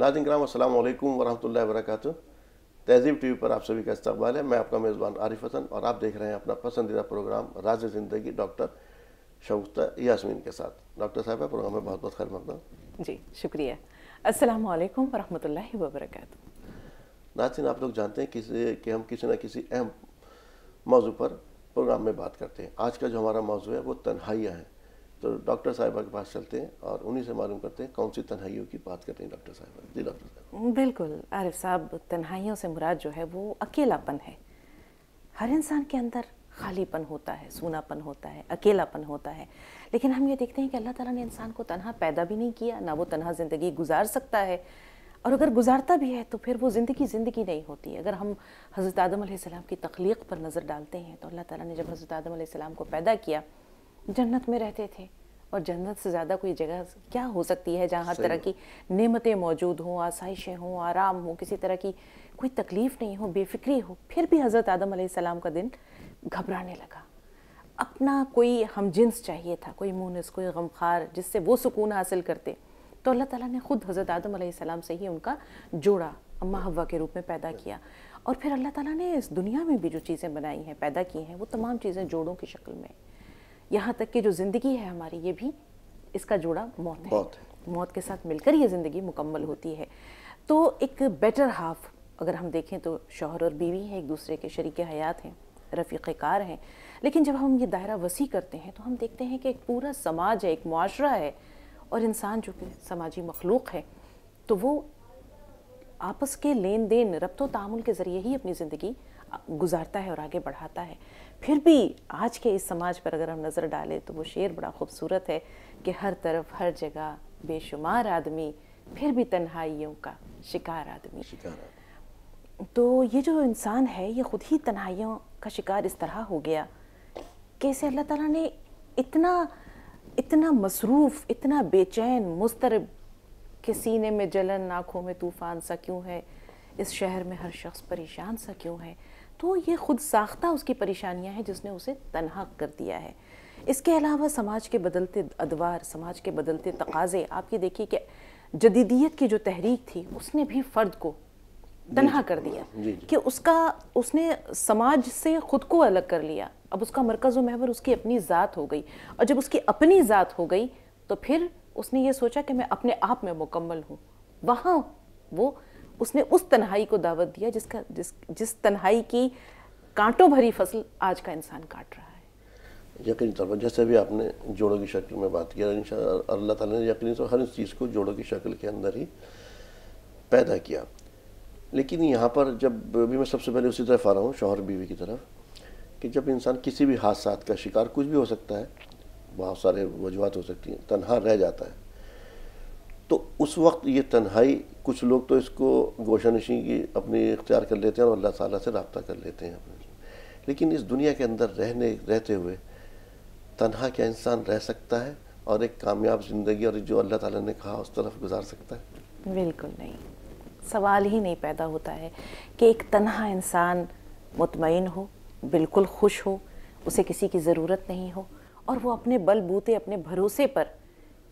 ناظرین کرام السلام علیکم ورحمۃ اللہ وبرکاتہ۔ تہذیب ٹی وی پر آپ سبھی کا استقبال ہے۔ میں آپ کا میزبان عارف حسن اور آپ دیکھ رہے ہیں اپنا پسندیدہ پروگرام راز زندگی ڈاکٹر شگفتہ یاسمین کے ساتھ۔ ڈاکٹر صاحبہ پروگرام میں بہت بہت خیر مقدم۔ جی شکریہ۔ السلام علیکم ورحمۃ اللہ وبرکاتہ۔ ناظرین آپ لوگ جانتے ہیں کہ ہم کسی نہ کسی اہم موضوع پر پروگرام میں بات کرتے ہیں۔ آج کا جو ہمارا موضوع ہے وہ تنہائیاں ہیں، تو ڈاکٹر صاحبہ کے پاس چلتے ہیں اور انہی سے معلوم کرتے ہیں کون سی تنہائیوں کی بات کرتے ہیں ڈاکٹر صاحبہ۔ جی ڈاکٹر صاحب۔ بالکل عارف صاحب، تنہائیوں سے مراد جو ہے وہ اکیلا پن ہے۔ ہر انسان کے اندر خالی پن ہوتا ہے، سونا پن ہوتا ہے، اکیلا پن ہوتا ہے، لیکن ہم یہ دیکھتے ہیں کہ اللہ تعالیٰ نے انسان کو تنہا پیدا بھی نہیں کیا، نہ وہ تنہا زندگی گزار سکتا ہے، اور اگر گزارتا بھی ہے تو پھر وہ زندگی نہیں ہوتی۔ اگر ہم حضرت آدم علیہ السلام کی تخلیق پر نظر ڈالتے ہیں تو اللہ تعالیٰ نے جب حضرت آدم علیہ السلام کو پیدا کیا، جنت میں رہتے تھے، اور جنت سے زیادہ کوئی جگہ کیا ہو سکتی ہے جہاں ہر طرح کی نعمتیں موجود ہوں، آسائشیں ہوں، آرام ہوں، کسی طرح کی کوئی تکلیف نہیں ہو، بے فکری ہو۔ پھر بھی حضرت آدم علیہ السلام کا دل گھبرانے لگا، اپنا کوئی ہم جنس چاہیے تھا، کوئی مونس، کوئی غمخوار جس سے وہ سکون حاصل کرتے۔ تو اللہ تعالیٰ نے خود حضرت آدم علیہ السلام سے ہی ان کا جوڑا اماں حوا کے روپ میں پیدا کیا، اور پھر اللہ تعالیٰ نے اس دنیا میں بھی جو چیزیں بنائی ہیں، پیدا کی ہیں، وہ تمام چیزیں جوڑوں کی شکل میں، یہاں تک کہ جو زندگی ہے ہماری، یہ بھی اس کا جوڑا موت ہے۔ موت کے ساتھ مل کر یہ زندگی مکمل ہوتی ہے۔ تو ایک بیٹر ہاف اگر ہم دیکھیں تو شوہر اور بیوی ہیں، ایک دوسرے کے شریک حیات ہیں، رفیق کار ہیں، لیکن جب ہم یہ دائرہ وسیع کرتے ہیں تو ہم دیکھتے ہیں کہ ایک پورا سماج ہے، ایک معاشرہ ہے، اور انسان جو کہ سماجی مخلوق ہے، تو وہ آپس کے لین دین، ربط و تعامل کے ذریعے ہی اپنی زندگی گزارتا ہے اور آگے بڑھاتا ہے۔ پھر بھی آج کے اس سماج پر اگر ہم نظر ڈالیں تو وہ شعر بڑا خوبصورت ہے کہ ہر طرف ہر جگہ بے شمار آدمی، پھر بھی تنہائیوں کا شکار آدمی۔ تو یہ جو انسان ہے یہ خود ہی تنہائیوں کا شکار اس طرح ہو گیا کہ اسے اللہ تعالیٰ نے اتنا مصروف، اتنا بے چین، مضطرب، کہ سینے میں جلن، آنکھوں میں طوفان سا کیوں ہے، اس شہر میں ہر شخص پریشان سا کیوں ہے۔ تو یہ خود ساختہ اس کی پریشانیاں ہیں جس نے اسے تنہا کر دیا ہے۔ اس کے علاوہ سماج کے بدلتے ادوار، سماج کے بدلتے تقاضے، آپ یہ دیکھیے کہ جدیدیت کی جو تحریک تھی اس نے بھی فرد کو تنہا کر دیا، کہ اس نے سماج سے خود کو الگ کر لیا۔ اب اس کا مرکز و محور اس کی اپنی ذات ہو گئی، اور جب اس کی اپنی ذات ہو گئی تو پھر اس نے یہ سوچا کہ میں اپنے آپ میں مکمل ہوں۔ وہاں اس نے اس تنہائی کو دعوت دیا جس تنہائی کی کانٹوں بھری فصل آج کا انسان کاٹ رہا ہے۔ یقینی طور پر جیسے بھی آپ نے جوڑوں کی شکل میں بات کیا، انشاءاللہ اللہ تعالیٰ نے یقینی طور ہر اس چیز کو جوڑوں کی شکل کے اندر ہی پیدا کیا۔ لیکن یہاں پر جب بھی میں سب سے پہلے اسی طرف آ رہا ہوں، شوہر بیوی کی طرف، کہ جب انسان کسی بھی حادثات کا شکار، کچھ بھی ہو سکتا ہے، بہت سارے وجوہات ہو سکتی ہیں، تنہا رہ جاتا ہے، تو اس وقت یہ تنہائی، کچھ لوگ تو اس کو گوشہ نشین کی اپنی اختیار کر لیتے ہیں اور اللہ تعالیٰ سے رابطہ کر لیتے ہیں، لیکن اس دنیا کے اندر رہتے ہوئے تنہا کیا انسان رہ سکتا ہے اور ایک کامیاب زندگی اور جو اللہ تعالیٰ نے کہا اس طرف گزار سکتا ہے؟ بالکل نہیں، سوال ہی نہیں پیدا ہوتا ہے کہ ایک تنہا انسان مطمئن ہو، بالکل خوش ہو، اسے کسی کی ضرورت نہیں ہو، اور وہ اپنے بل بوتے، اپنے بھروسے پر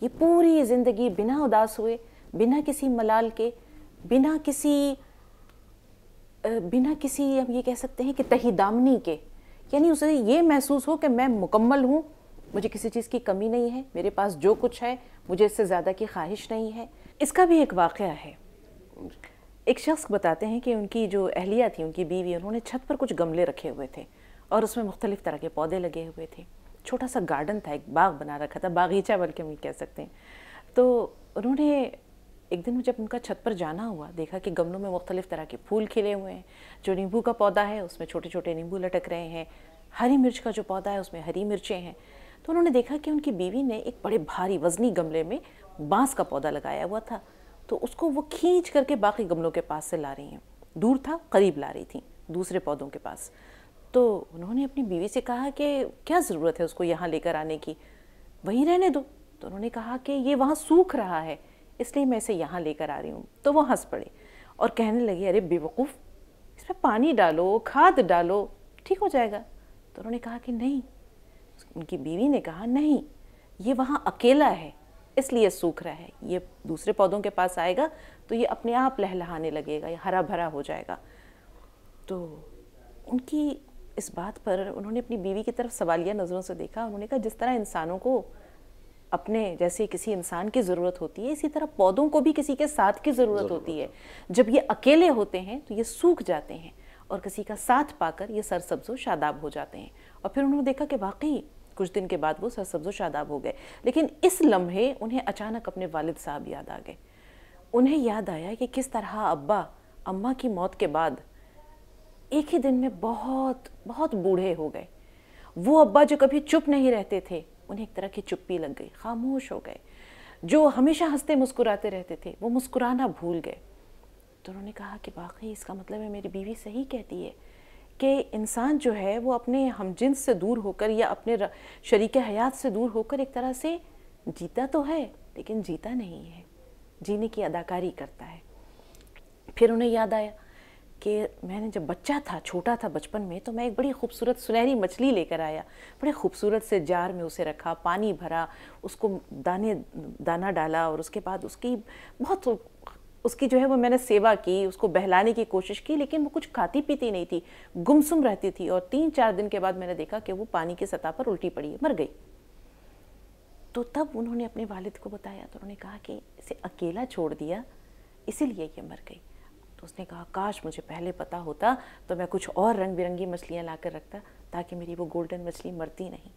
یہ پوری زندگی بنا اداس ہوئے، بنا کسی ملال کے، بنا کسی ہم یہ کہہ سکتے ہیں کہ تہی دامنی کے، یعنی اسے یہ محسوس ہو کہ میں مکمل ہوں، مجھے کسی چیز کی کمی نہیں ہے، میرے پاس جو کچھ ہے مجھے اس سے زیادہ کی خواہش نہیں ہے۔ اس کا بھی ایک واقعہ ہے۔ ایک شخص بتاتے ہیں کہ ان کی جو اہلیہ تھی، ان کی بیوی، انہوں نے چھت پر کچھ گملے رکھے ہوئے تھے اور اس میں مختلف طرح کے پودے لگے ہوئے تھے، چھوٹا سا گارڈن تھا، ایک باغ بنا رکھا تھا، باغیچہ بلکہ ہم یہ کہہ سکتے ہیں۔ تو انہوں نے ایک دن جب ان کا چھت پر جانا ہوا، دیکھا کہ گملوں میں مختلف طرح کے پھول کھلے ہوئے ہیں، جو نیمبو کا پودا ہے اس میں چھوٹے چھوٹے نیمبو لٹک رہے ہیں، ہری مرچ کا جو پودا ہے اس میں ہری مرچیں ہیں۔ تو انہوں نے دیکھا کہ ان کی بیوی نے ایک بڑے بھاری وزنی گملے میں بانس کا پودا لگایا ہوا تھا، تو اس کو وہ کھینچ کر کے باقی گملوں کے پاس سے لا رہی ہیں، دور تھا، قریب لا رہی تھیں دوسرے پودوں کے پاس۔ تو انہوں نے اپنی بیوی سے کہا کہ کیا ضرورت ہے اس کو یہاں لے کر آنے کی، وہیں رہنے دو۔ تو انہوں نے کہا کہ یہ وہاں سوکھ رہا ہے، اس لیے میں اسے یہاں لے کر آ رہی ہوں۔ تو وہ ہنس پڑے اور کہنے لگے، ارے بے وقوف، اس میں پانی ڈالو, کھاد ڈالو, ٹھیک ہو جائے گا. تو انہوں نے کہا کہ نہیں. ان کی بیوی نے کہا نہیں, یہ وہاں اکیلا ہے اس لیے سوکھ رہا ہے, یہ دوسرے پودوں کے پاس آئے گا تو یہ اپنے آپ لہلہانے لگے گا, یہ ہرا بھرا ہو جائے گا. تو ان کی اس بات پر انہوں نے اپنی بیوی کی طرف سوالیہ نظروں سے دیکھا. انہوں نے کہا جس طرح انسانوں کو اپنے جیسے کسی انسان کی ضرورت ہوتی ہے, اسی طرح پودوں کو بھی کسی کے ساتھ کی ضرورت ہوتی ہے. جب یہ اکیلے ہوتے ہیں تو یہ سوکھ جاتے ہیں, اور کسی کا ساتھ پا کر یہ سرسبز و شاداب ہو جاتے ہیں. اور پھر انہوں نے دیکھا کہ واقعی کچھ دن کے بعد وہ سرسبز و شاداب ہو گئے. لیکن اس لمحے انہیں اچانک اپنے والد صاحب یاد آ گئے. انہیں یاد آیا کہ کس طرح ابا اماں کی موت کے بعد ایک ہی دن میں بہت بہت بوڑھے ہو گئے. وہ ابا جو کبھی چپ نہیں رہتے تھے, انہیں ایک طرح کی چپی لگ گئی, خاموش ہو گئے. جو ہمیشہ ہنستے مسکراتے رہتے تھے وہ مسکرانا بھول گئے. تو انہوں نے کہا کہ واقعی اس کا مطلب ہے میری بیوی صحیح کہتی ہے کہ انسان جو ہے وہ اپنے ہم جنس سے دور ہو کر یا اپنے شریک حیات سے دور ہو کر ایک طرح سے جیتا تو ہے لیکن جیتا نہیں ہے, جینے کی اداکاری کرتا ہے. پھر انہیں یاد آیا کہ میں نے جب بچہ تھا, چھوٹا تھا بچپن میں, تو میں ایک بڑی خوبصورت سنہری مچھلی لے کر آیا, بڑے خوبصورت سے جار میں اسے رکھا, پانی بھرا, اس کو دانہ ڈالا, اور اس کے بعد اس کی جو ہے وہ میں نے سیوا کی, اس کو بہلانے کی کوشش کی, لیکن وہ کچھ کھاتی پیتی نہیں تھی, گمسم رہتی تھی. اور 3-4 دن کے بعد میں نے دیکھا کہ وہ پانی کی سطح پر الٹی پڑی ہے, مر گئی. تو تب انہوں نے اپنے والد کو بتایا, تو انہوں نے کہا کہ اسے اکیلا چھوڑ دیا اسی لیے یہ مر گئی. تو اس نے کہا کاش مجھے پہلے پتا ہوتا تو میں کچھ اور رنگ برنگی مچھلیاں لا کر رکھتا تاکہ میری وہ گولڈن مچھلی مرتی نہیں.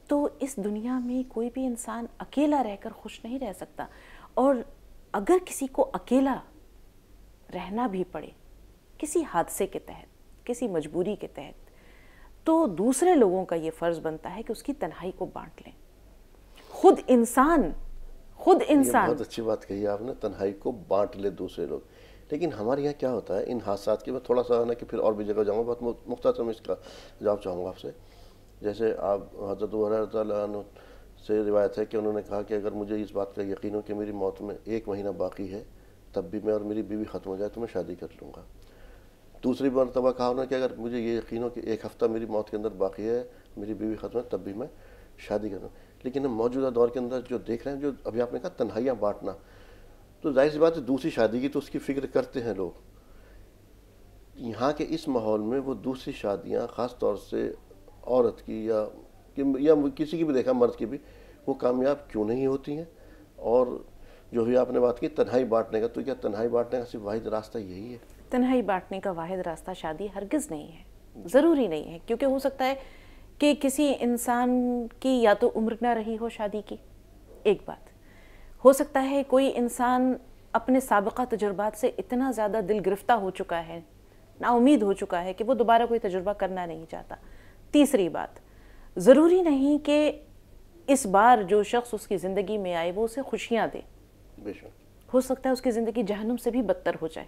تو اس دنیا میں کوئی بھی انسان اکیلا رہ کر خوش نہیں رہ سکتا, اور اگر کسی کو اکیلا رہنا بھی پڑے کسی حادثے کے تحت, کسی مجبوری کے تحت, تو دوسرے لوگوں کا یہ فرض بنتا ہے کہ اس کی تنہائی کو بانٹ لیں. خود انسان یہ بہت اچھی بات کہی آپ نے, تنہائی کو بانٹ لے دوسرے لوگ. لیکن ہمارے یہاں کیا ہوتا ہے ان حادثات کے, میں تھوڑا سا ہے نا کہ پھر اور بھی جگہ جاؤں گا, بہت مختصر میں اس کا جواب چاہوں گا آپ سے. جیسے آپ حضرت ابو ہریرہ رضی اللہ عنہ سے روایت ہے کہ انہوں نے کہا کہ اگر مجھے اس بات کا یقین ہو کہ میری موت میں 1 مہینہ باقی ہے تب بھی میں اور میری بیوی ختم ہو جائے تو میں شادی کر لوں گا. دوسری مرتبہ کہا انہوں نے کہ اگر مجھے یہ یقین ہو کہ 1 ہفتہ میری موت کے اندر باقی ہے, میری بیوی ختم ہے, تب بھی میں شادی کروں. لیکن ہم موجودہ دور کے اندر جو دیکھ رہے ہیں, جو ابھی آپ نے کہا تنہائیاں بانٹنا, تو ظاہر سی بات ہے دوسری شادی کی تو اس کی فکر کرتے ہیں لوگ. یہاں کے اس ماحول میں وہ دوسری شادیاں خاص طور سے عورت کی یا کسی کی بھی دیکھا, مرد کی بھی, وہ کامیاب کیوں نہیں ہوتی ہیں؟ اور جو بھی آپ نے بات کی تنہائی بانٹنے کا, تو کیا تنہائی بانٹنے کا صرف واحد راستہ یہی ہے؟ تنہائی بانٹنے کا واحد راستہ شادی ہرگز نہیں ہے, ضروری نہیں ہے. کیونکہ ہو سکتا ہے کہ کسی انسان کی یا تو عمر نہ رہی ہو شادی کی, ایک بات. ہو سکتا ہے کوئی انسان اپنے سابقہ تجربات سے اتنا زیادہ دل گرفتہ ہو چکا ہے, نا امید ہو چکا ہے کہ وہ دوبارہ کوئی تجربہ کرنا نہیں چاہتا. تیسری بات, ضروری نہیں کہ اس بار جو شخص اس کی زندگی میں آئے وہ اسے خوشیاں دے, ہو سکتا ہے اس کی زندگی جہنم سے بھی بدتر ہو جائے.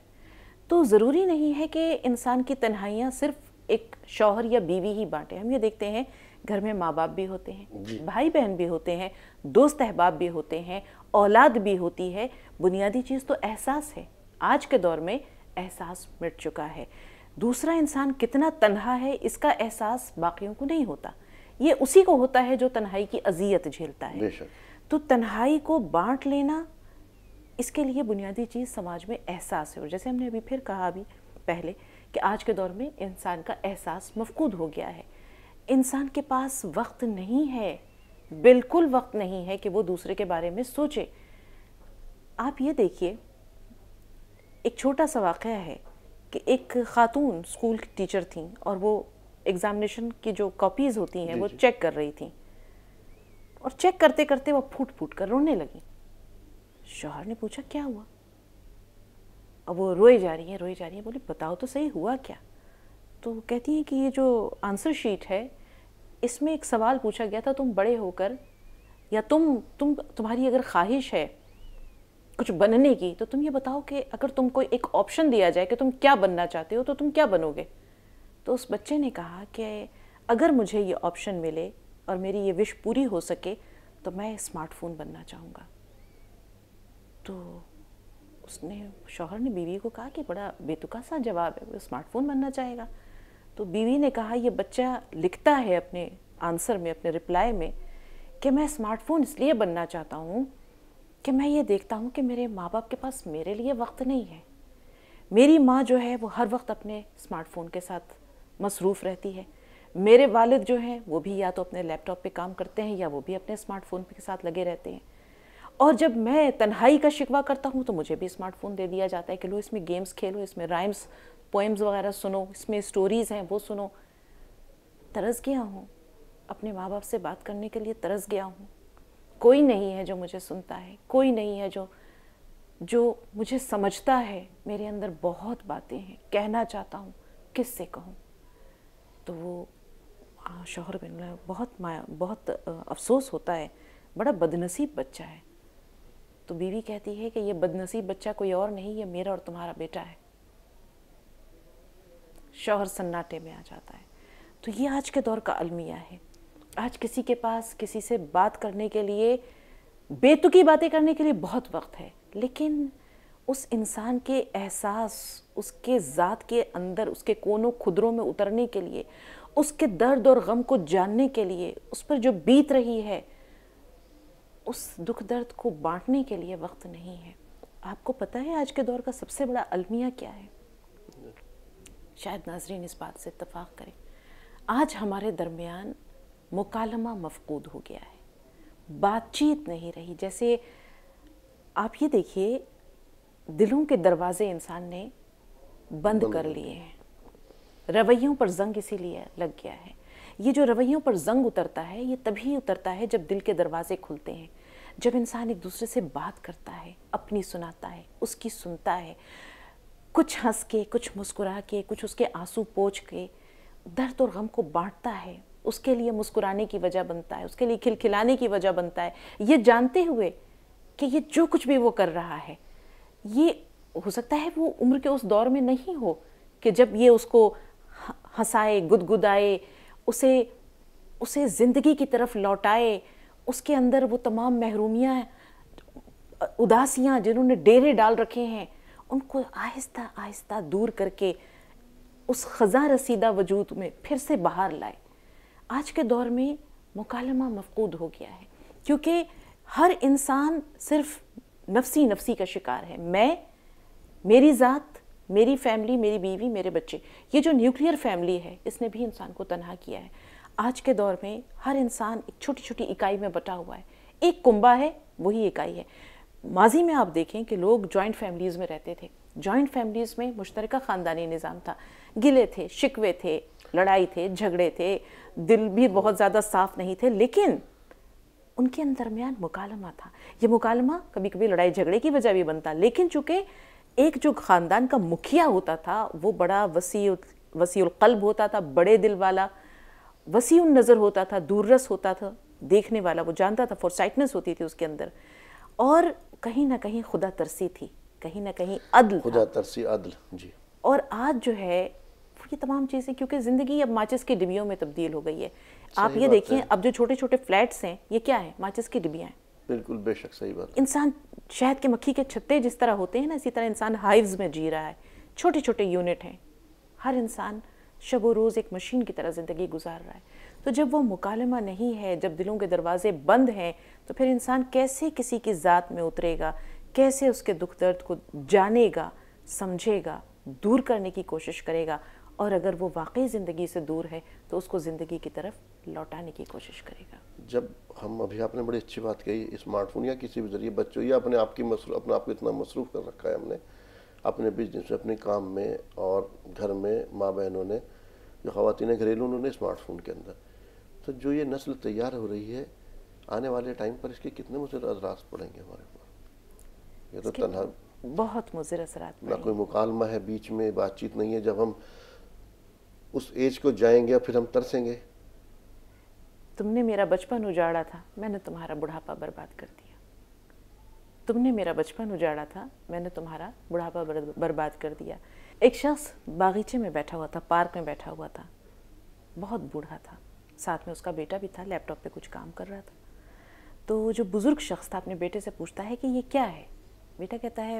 تو ضروری نہیں ہے کہ انسان کی تنہائیاں صرف ایک شوہر یا بیوی ہی بانٹے. ہم یہ دیکھتے ہیں گھر میں ماں باپ بھی ہوتے ہیں, بھائی بہن بھی ہوتے ہیں, دوست احباب بھی ہوتے ہیں, اولاد بھی ہوتی ہے. بنیادی چیز تو احساس ہے. آج کے دور میں احساس مٹ چکا ہے. دوسرا انسان کتنا تنہا ہے اس کا احساس باقیوں کو نہیں ہوتا, یہ اسی کو ہوتا ہے جو تنہائی کی اذیت جھیلتا ہے. تو تنہائی کو بانٹ لینا, اس کے لیے بنیادی چیز سماج میں احساس ہے. اور جیسے ہم نے ابھی پھر کہا ابھی پہلے کہ آج کے دور میں انسان کا احساس مفقود ہو گیا ہے. انسان کے پاس وقت نہیں ہے, بالکل وقت نہیں ہے کہ وہ دوسرے کے بارے میں سوچے. آپ یہ دیکھیے, ایک چھوٹا سا واقعہ ہے کہ ایک خاتون اسکول کی ٹیچر تھیں اور وہ ایگزامینیشن کی جو کاپیز ہوتی ہیں وہ چیک کر رہی تھیں, اور چیک کرتے کرتے وہ پھوٹ پھوٹ کر رونے لگیں. شوہر نے پوچھا کیا ہوا؟ اب وہ روئے جا رہی ہیں. بولی بتاؤ تو صحیح ہوا کیا؟ تو کہتی ہیں کہ یہ جو آنسر شیٹ ہے اس میں ایک سوال پوچھا گیا تھا, تم بڑے ہو کر یا تمہاری اگر خواہش ہے کچھ بننے کی تو تم یہ بتاؤ کہ اگر تم کو ایک آپشن دیا جائے کہ تم کیا بننا چاہتے ہو تو تم کیا بنو گے؟ تو اس بچے نے کہا کہ اگر مجھے یہ آپشن ملے اور میری یہ وش پوری ہو سکے تو میں اسمارٹ فون بننا چاہوں گا. تو اس نے شوہر نے بیوی کو کہا کہ بڑا بےتکا سا جواب ہے، وہ اسمارٹ فون بننا چاہے گا. تو بیوی نے کہا یہ بچہ لکھتا ہے اپنے آنسر میں، اپنے رپلائی میں، کہ میں اسمارٹ فون اس لیے بننا چاہتا ہوں کہ میں یہ دیکھتا ہوں کہ میرے ماں باپ کے پاس میرے لیے وقت نہیں ہے. میری ماں جو ہے وہ ہر وقت اپنے اسمارٹ فون کے ساتھ مصروف رہتی ہے. میرے والد جو ہیں وہ بھی یا تو اپنے لیپ ٹاپ پہ کام کرتے ہیں یا وہ بھی اپنے اسمارٹ فون کے ساتھ لگے رہتے ہیں. اور جب میں تنہائی کا شکوہ کرتا ہوں تو مجھے بھی اسمارٹ فون دے دیا جاتا ہے کہ لو اس میں گیمز کھیلو، اس میں رائمز پوئمز وغیرہ سنو، اس میں سٹوریز ہیں وہ سنو. ترس گیا ہوں، اپنے ماں باپ سے بات کرنے کے لیے ترس گیا ہوں. کوئی نہیں ہے جو مجھے سنتا ہے، کوئی نہیں ہے جو مجھے سمجھتا ہے. میرے اندر بہت باتیں ہیں، کہنا چاہتا ہوں، کس سے کہوں. تو وہ شوہر بن بہت افسوس ہوتا ہے، بڑا بدنصیب بچہ ہے. تو بیوی کہتی ہے کہ یہ بدنصیب بچہ کوئی اور نہیں، یہ میرا اور تمہارا بیٹا ہے. شوہر سناٹے میں آ جاتا ہے. تو یہ آج کے دور کا المیہ ہے. آج کسی کے پاس کسی سے بات کرنے کے لیے، بے تکی باتیں کرنے کے لیے بہت وقت ہے، لیکن اس انسان کے احساس، اس کے ذات کے اندر، اس کے کونوں خدروں میں اترنے کے لیے، اس کے درد اور غم کو جاننے کے لیے، اس پر جو بیت رہی ہے اس دکھ درد کو بانٹنے کے لیے وقت نہیں ہے. آپ کو پتہ ہے آج کے دور کا سب سے بڑا المیہ کیا ہے؟ شاید ناظرین اس بات سے اتفاق کریں. آج ہمارے درمیان مکالمہ مفقود ہو گیا ہے، بات چیت نہیں رہی. جیسے آپ یہ دیکھیے، دلوں کے دروازے انسان نے بند کر لیے ہیں. رویوں پر زنگ اسی لیے لگ گیا ہے. یہ جو رویوں پر زنگ اترتا ہے یہ تبھی اترتا ہے جب دل کے دروازے کھلتے ہیں، جب انسان ایک دوسرے سے بات کرتا ہے، اپنی سناتا ہے، اس کی سنتا ہے، کچھ ہنس کے، کچھ مسکرا کے، کچھ اس کے آنسو پوچھ کے درد اور غم کو بانٹتا ہے. اس کے لیے مسکرانے کی وجہ بنتا ہے، اس کے لیے کھلکھلانے کی وجہ بنتا ہے، یہ جانتے ہوئے کہ یہ جو کچھ بھی وہ کر رہا ہے یہ ہو سکتا ہے وہ عمر کے اس دور میں نہیں ہو کہ جب یہ اس کو ہنسائے، گدگدائے، اسے زندگی کی طرف لوٹائے. اس کے اندر وہ تمام محرومیاں، اداسیاں جنہوں نے ڈیرے ڈال رکھے ہیں ان کو آہستہ آہستہ دور کر کے اس خزاں رسیدہ وجود میں پھر سے باہر لائے. آج کے دور میں مکالمہ مفقود ہو گیا ہے کیونکہ ہر انسان صرف نفسی کا شکار ہے. میری ذات، میری فیملی، میری بیوی، میرے بچے، یہ جو نیوکلیئر فیملی ہے اس نے بھی انسان کو تنہا کیا ہے. آج کے دور میں ہر انسان ایک چھوٹی چھوٹی اکائی میں بٹا ہوا ہے. ایک کنبہ ہے، وہی اکائی ہے. ماضی میں آپ دیکھیں کہ لوگ جوائنٹ فیملیز میں رہتے تھے. جوائنٹ فیملیز میں مشترکہ خاندانی نظام تھا، گلے تھے، شکوے تھے، لڑائی تھے، جھگڑے تھے، دل بھی بہت زیادہ صاف نہیں تھے، لیکن ان کے درمیان مکالمہ تھا. یہ مکالمہ کبھی کبھی لڑائی جھگڑے کی وجہ بھی بنتا، لیکن چونکہ ایک جو خاندان کا مکھیا ہوتا تھا وہ بڑا وسیع القلب ہوتا تھا، بڑے دل والا، وسیع النظر ہوتا تھا، دور رس ہوتا تھا، دیکھنے والا، وہ جانتا تھا، فورسائٹنس ہوتی تھی اس کے اندر، اور کہیں نہ کہیں خدا ترسی تھی، کہیں نہ کہیں عدل تھا. خدا ترسی، عدل. جی. اور آج جو ہے یہ تمام چیزیں، کیونکہ زندگی اب ماچس کی ڈبیوں میں تبدیل ہو گئی ہے. آپ یہ دیکھیں اب جو چھوٹے چھوٹے فلیٹس ہیں یہ کیا ہیں؟ ماچس کی ڈبیاں ہیں. بالکل، بے شک صحیح بات. انسان شہد کے مکھی کے چھتے جس طرح ہوتے ہیں نا، اسی طرح انسان ہائیوز میں جی رہا ہے. چھوٹے چھوٹے یونٹ ہیں. ہر انسان شب و روز ایک مشین کی طرح زندگی گزار رہا ہے. تو جب وہ مکالمہ نہیں ہے، جب دلوں کے دروازے بند ہیں، تو پھر انسان کیسے کسی کی ذات میں اترے گا، کیسے اس کے دکھ درد کو جانے گا، سمجھے گا، دور کرنے کی کوشش کرے گا، اور اگر وہ واقعی زندگی سے دور ہے تو اس کو زندگی کی طرف لوٹانے کی کوشش کرے گا. جب ہم ابھی آپ نے بڑی اچھی بات کہی، اسمارٹ فون یا کسی بھی ذریعے بچوں یا اپنے آپ کو اتنا مصروف کر رکھا ہے ہم نے اپنے بزنس میں، اپنے کام میں، اور گھر میں ماں بہنوں نے، جو خواتین گھریلو، انہوں نے اسمارٹ فون کے اندر. تو جو یہ نسل تیار ہو رہی ہے آنے والے ٹائم پر اس کے کتنے مضر اثرات پڑیں گے ہمارے اوپر. یہ تو تنہا بہت مضر اثرات نہ کوئی مکالمہ ہے، بیچ میں بات چیت نہیں ہے. جب ہم اس ایج کو جائیں گے پھر ہم ترسیں گے. تم نے میرا بچپن اجاڑا تھا، میں نے تمہارا بڑھاپا برباد کر دیا. تم نے میرا بچپن اجاڑا تھا، میں نے تمہارا بڑھاپا برباد کر دیا. ایک شخص باغیچے میں بیٹھا ہوا تھا، پارک میں بیٹھا ہوا تھا، بہت بوڑھا تھا، ساتھ میں اس کا بیٹا بھی تھا، لیپ ٹاپ پہ کچھ کام کر رہا تھا. تو جو بزرگ شخص تھا اپنے بیٹے سے پوچھتا ہے کہ یہ کیا ہے؟ بیٹا کہتا ہے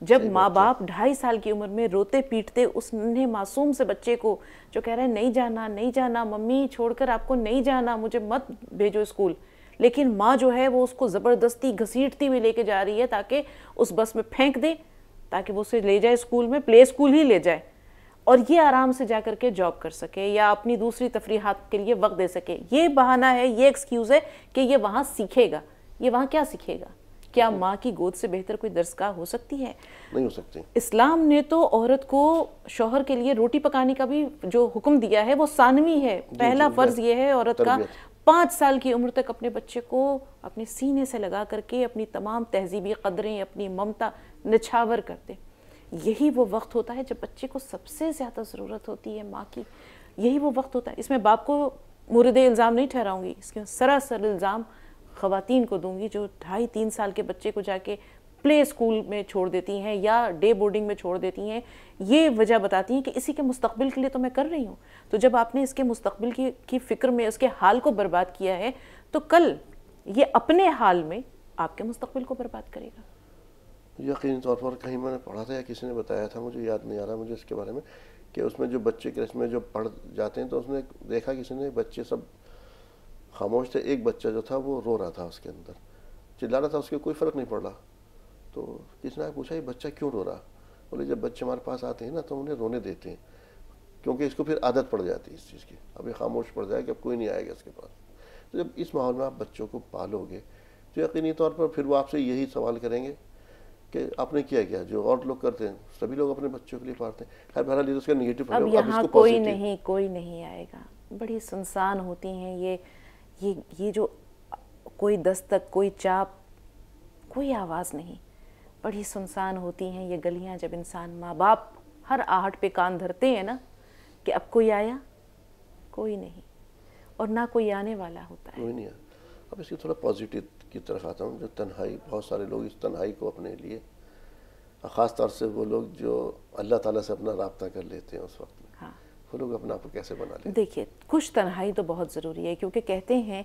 جب ماں باپ 2.5 سال کی عمر میں روتے پیٹتے اس ننھے معصوم سے بچے کو جو کہہ رہے ہیں نہیں جانا نہیں جانا، ممی چھوڑ کر آپ کو نہیں جانا، مجھے مت بھیجو اسکول، لیکن ماں جو ہے وہ اس کو زبردستی گھسیٹتی ہوئی لے کے جا رہی ہے تاکہ اس بس میں پھینک دے، تاکہ وہ اسے لے جائے اسکول میں، پلے اسکول ہی لے جائے، اور یہ آرام سے جا کر کے جاب کر سکے یا اپنی دوسری تفریحات کے لیے وقت دے سکے۔ یہ بہانہ ہے، یہ ایکسکیوز ہے کہ یہ وہاں سیکھے گا۔ یہ وہاں کیا سیکھے گا؟ کیا ماں کی گود سے بہتر کوئی درسگاہ ہو سکتی ہے؟ نہیں ہو سکتی۔ اسلام نے تو عورت کو شوہر کے لیے روٹی پکانے کا بھی جو حکم دیا ہے وہ ثانوی ہے۔ پہلا فرض یہ ہے عورت کا 5 سال کی عمر تک اپنے بچے کو اپنے سینے سے لگا کر کے اپنی تمام تہذیبی قدریں، اپنی ممتا نچھاور کر دے۔ یہی وہ وقت ہوتا ہے جب بچے کو سب سے زیادہ ضرورت ہوتی ہے ماں کی، یہی وہ وقت ہوتا ہے۔ اس میں باپ کو مورد الزام نہیں ٹھہراؤں گی، اس کے سراسر الزام خواتین کو دوں گی جو 2.5-3 سال کے بچے کو جا کے پلے اسکول میں چھوڑ دیتی ہیں یا ڈے بورڈنگ میں چھوڑ دیتی ہیں۔ یہ وجہ بتاتی ہیں کہ اسی کے مستقبل کے لیے تو میں کر رہی ہوں۔ تو جب آپ نے اس کے مستقبل کی فکر میں اس کے حال کو برباد کیا ہے تو کل یہ اپنے حال میں آپ کے مستقبل کو برباد کرے گا۔ یقینی طور پر کہیں میں نے پڑھا تھا یا کسی نے بتایا تھا، مجھے یاد نہیں آ رہا مجھے اس کے بارے میں، کہ اس میں جو بچے کلاس میں جو پڑھ جاتے ہیں تو اس نے دیکھا کسی نے بچے سب خاموش تھے، ایک بچہ جو تھا وہ رو رہا تھا، اس کے اندر چلا رہا تھا، اس کے کوئی فرق نہیں پڑ رہا۔ تو کسی نے پوچھا یہ بچہ کیوں رو رہا؟ بولے جب بچے ہمارے پاس آتے ہیں نا تو انہیں رونے دیتے ہیں، کیونکہ اس کو پھر عادت پڑ جاتی ہے اس چیز کی، اب یہ خاموش پڑ جائے کہ اب کوئی نہیں آئے گا اس کے پاس۔ تو جب اس ماحول میں آپ بچوں کو پالو گے تو یقینی طور پر پھر وہ آپ سے یہی سوال کریں گے کہ آپ نے کیا کیا، جو اور لوگ کرتے ہیں سبھی لوگ اپنے بچوں کے لیے پالتے ہیں۔ خیر بہرحال یہ اس کا نگیٹو اب یہاں کوئی نہیں آئے گا، بڑی سنسان ہوتی ہیں یہ جو کوئی دستک، کوئی چاپ، کوئی آواز نہیں، بڑی سنسان ہوتی ہیں یہ گلیاں جب انسان ماں باپ ہر آہٹ پہ کان دھرتے ہیں نا کہ اب کوئی آیا، کوئی نہیں، اور نہ کوئی آنے والا ہوتا ہے۔ کوئی نہیں آیا۔ اب اس کی تھوڑا پازیٹیو کی طرف آتا ہوں، جو تنہائی، بہت سارے لوگ اس تنہائی کو اپنے لیے، خاص طور سے وہ لوگ جو اللہ تعالیٰ سے اپنا رابطہ کر لیتے ہیں اس وقت میں، ہاں، وہ لوگ اپنا آپ کو کیسے بنا لیتے ہیں؟ دیکھیے کچھ تنہائی تو بہت ضروری ہے، کیونکہ کہتے ہیں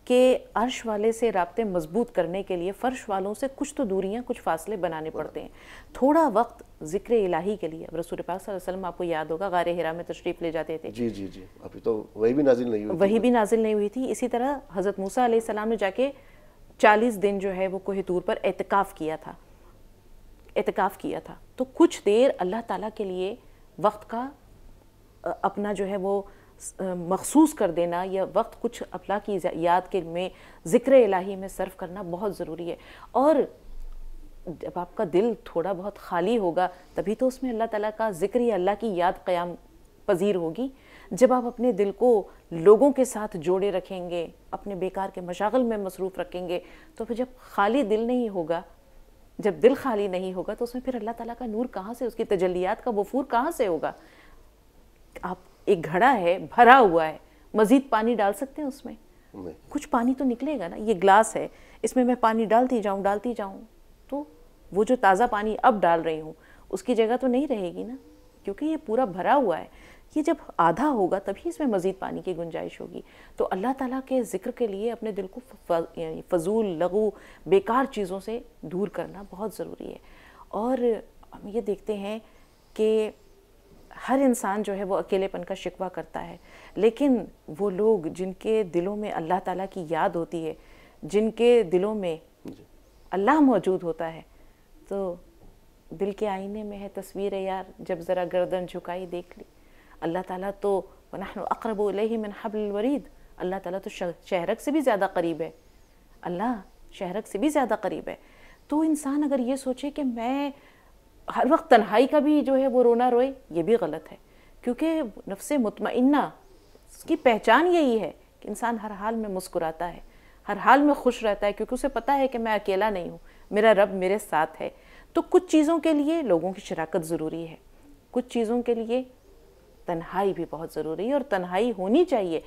کہ عرش والے سے رابطے مضبوط کرنے کے لیے فرش والوں سے کچھ تو دوریاں، کچھ فاصلے بنانے پڑتے ہیں۔ تھوڑا وقت ذکر الہی کے لیے، رسول پاک صلی اللہ علیہ وسلم آپ کو یاد ہوگا غار حرا میں تشریف لے جاتے تھے، جی جی جی، ابھی تو وہی بھی نازل نہیں ہوئی، وہی بھی نازل نہیں ہوئی تھی۔ اسی طرح حضرت موسیٰ علیہ السلام نے جا کے 40 دن جو ہے وہ کوہ طور پر اعتکاف کیا تھا، تو کچھ دیر اللہ تعالیٰ کے لیے وقت کا اپنا جو ہے وہ مخصوص کر دینا، یا وقت کچھ اللہ کی یاد کے میں ذکر الہی میں صرف کرنا بہت ضروری ہے۔ اور جب آپ کا دل تھوڑا بہت خالی ہوگا تبھی تو اس میں اللہ تعالیٰ کا ذکر یا اللہ کی یاد قیام پذیر ہوگی۔ جب آپ اپنے دل کو لوگوں کے ساتھ جوڑے رکھیں گے، اپنے بیکار کے مشاغل میں مصروف رکھیں گے، تو پھر جب خالی دل نہیں ہوگا، جب دل خالی نہیں ہوگا تو اس میں پھر اللہ تعالیٰ کا نور کہاں سے، اس کی تجلیات کا وفور کہاں سے ہوگا؟ آپ ایک گھڑا ہے بھرا ہوا ہے، مزید پانی ڈال سکتے ہیں اس میں؟ کچھ پانی تو نکلے گا نا۔ یہ گلاس ہے، اس میں پانی ڈالتی جاؤں تو وہ جو تازہ پانی اب ڈال رہی ہوں اس کی جگہ تو نہیں رہے گی نا، کیونکہ یہ پورا بھرا ہوا ہے۔ یہ جب آدھا ہوگا تبھی اس میں مزید پانی کی گنجائش ہوگی۔ تو اللہ تعالیٰ کے ذکر کے لیے اپنے دل کو فضول، لغو، بیکار چیزوں سے دور کرنا بہت ضروری ہے۔ اور ہم یہ دیکھتے ہیں کہ ہر انسان جو ہے وہ اکیلے پن کا شکوہ کرتا ہے، لیکن وہ لوگ جن کے دلوں میں اللہ تعالیٰ کی یاد ہوتی ہے، جن کے دلوں میں اللہ موجود ہوتا ہے، تو دل کے آئینے میں ہے تصویر یار، جب ذرا گردن جھکائی دیکھ لی۔ اللہ تعالیٰ تو وَنَحْنُ أَقْرَبُ إِلَيْهِ مِنْ حَبْلِ الْوَرِيدِ، اللہ تعالیٰ تو شہرک سے بھی زیادہ قریب ہے، اللہ شہرک سے بھی زیادہ قریب ہے۔ تو انسان اگر یہ سوچے کہ میں ہر وقت تنہائی کا بھی جو ہے وہ رونا روئے، یہ بھی غلط ہے، کیونکہ نفس مطمئنہ اس کی پہچان یہی ہے کہ انسان ہر حال میں مسکراتا ہے، ہر حال میں خوش رہتا ہے، کیونکہ اسے پتہ ہے کہ میں اکیلا نہیں ہوں، میرا رب میرے ساتھ ہے۔ تو کچھ چیزوں کے لیے لوگوں کی شراکت ضروری ہے، کچھ چیزوں کے لیے تنہائی بھی بہت ضروری ہے، اور تنہائی ہونی چاہیے۔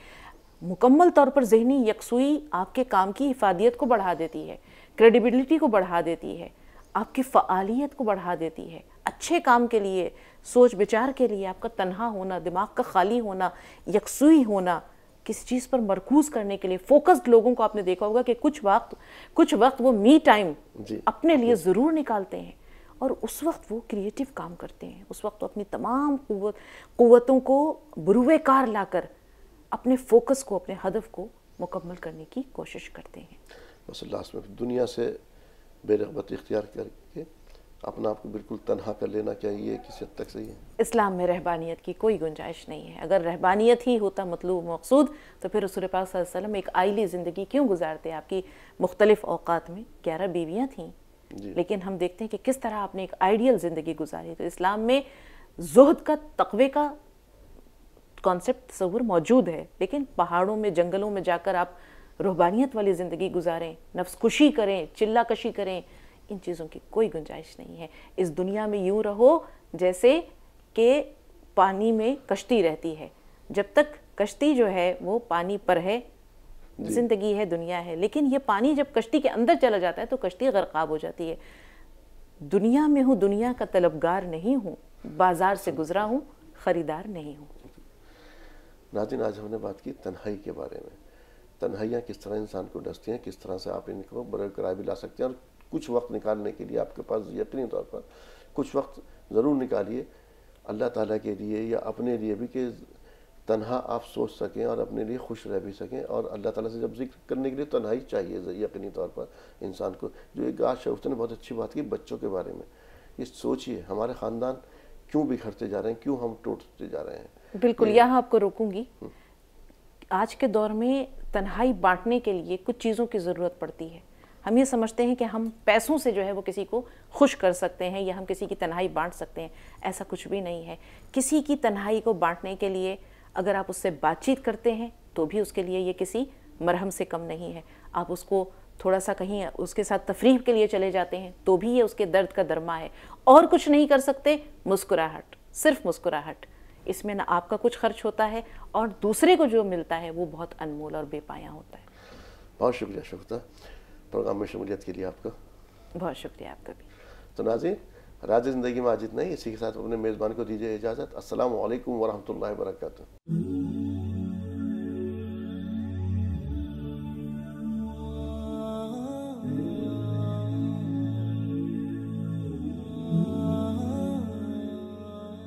مکمل طور پر ذہنی یکسوئی آپ کے کام کی افادیت کو بڑھا دیتی ہے، کریڈیبلٹی کو بڑھا دیتی ہے، آپ کی فعالیت کو بڑھا دیتی ہے۔ اچھے کام کے لیے، سوچ بچار کے لیے آپ کا تنہا ہونا، دماغ کا خالی ہونا، یکسوئی ہونا، کسی چیز پر مرکوز کرنے کے لیے فوکسڈ لوگوں کو آپ نے دیکھا ہوگا کہ کچھ وقت وہ می ٹائم اپنے لیے ضرور نکالتے ہیں، اور اس وقت وہ کریٹیو کام کرتے ہیں. اس وقت وہ اپنی تمام قوتوں کو بروئے کار لا کر اپنے فوکس کو، اپنے ہدف کو مکمل کرنے کی کوشش کرتے ہیں. بس اللہ میں دنیا سے بے رغبت اختیار کر کے اپنا آپ کو بالکل تنہا کر لینا چاہیے، کسی حد تک صحیح ہے؟ اسلام میں رہبانیت کی کوئی گنجائش نہیں ہے. اگر رہبانیت ہی ہوتا مطلوب مقصود تو پھر رسول پاک صلی اللہ علیہ وسلم ایک آئلی زندگی کیوں گزارتے؟ آپ کی مختلف اوقات میں 11 بیویاں تھیں لیکن ہم دیکھتے ہیں کہ کس طرح آپ نے ایک آئیڈیل زندگی گزاری. تو اسلام میں زہد کا، تقوی کا کانسیپٹ تصور موجود ہے، لیکن پہاڑوں میں، جنگلوں میں جا کر آپ رہبانیت والی زندگی گزاریں، نفس کشی کریں، چلہ کشی کریں، ان چیزوں کی کوئی گنجائش نہیں ہے. اس دنیا میں یوں رہو جیسے کہ پانی میں کشتی رہتی ہے. جب تک کشتی جو ہے وہ پانی پر ہے، زندگی ہے، دنیا ہے، لیکن یہ پانی جب کشتی کے اندر چلا جاتا ہے تو کشتی غرقاب ہو جاتی ہے. دنیا میں ہوں، دنیا کا طلبگار نہیں ہوں، بازار سے گزرا ہوں، خریدار نہیں ہوں. ناظرین، آج ہم نے بات کی تنہائی کے بارے میں. تنہائیاں کس طرح انسان کو ڈستی ہیں، کس طرح سے آپ ان کو برقرار بھی لا سکتے ہیں، اور کچھ وقت نکالنے کے لیے آپ کے پاس یقینی طور پر کچھ وقت ضرور نکالیے اللہ تعالیٰ کے لیے یا اپنے لیے بھی، کہ تنہا آپ سوچ سکیں اور اپنے لیے خوش رہ بھی سکیں. اور اللہ تعالیٰ سے جب ذکر کرنے کے لیے تنہائی چاہیے یقینی طور پر انسان کو. جو ایک آج شفت نے بہت اچھی بات کی بچوں کے بارے میں. یہ سوچیے ہمارے خاندان کیوں بکھرتے جا رہے ہیں، کیوں ہم ٹوٹتے جا رہے ہیں. بالکل، یہاں آپ کو روکوں گی. آج کے دور میں تنہائی بانٹنے کے لیے کچھ چیزوں کی ضرورت پڑتی ہے. ہم یہ سمجھتے ہیں کہ ہم پیسوں سے جو ہے وہ کسی کو خوش کر سکتے ہیں یا ہم کسی کی تنہائی بانٹ سکتے ہیں. ایسا کچھ بھی نہیں ہے. کسی کی تنہائی کو بانٹنے کے لیے اگر آپ اس سے بات چیت کرتے ہیں تو بھی اس کے لیے یہ کسی مرہم سے کم نہیں ہے. آپ اس کو تھوڑا سا کہیں اس کے ساتھ تفریح کے لیے چلے جاتے ہیں تو بھی یہ اس کے درد کا درما ہے. اور کچھ نہیں کر سکتے، مسکراہٹ، صرف مسکراہٹ. اس میں نہ آپ کا کچھ خرچ ہوتا ہے اور دوسرے کو جو ملتا ہے وہ بہت انمول اور بے پایہ ہوتا ہے. بہت شکریہ شفتا، پروگرام میں شمولیت کے لیے آپ کا بہت شکریہ. آپ کا بھی. تو ناظرین، راز زندگی میں آج اتنا ہی. اسی کے ساتھ اپنے میزبان کو دیجیے اجازت. السلام علیکم ورحمۃ اللہ وبرکاتہ.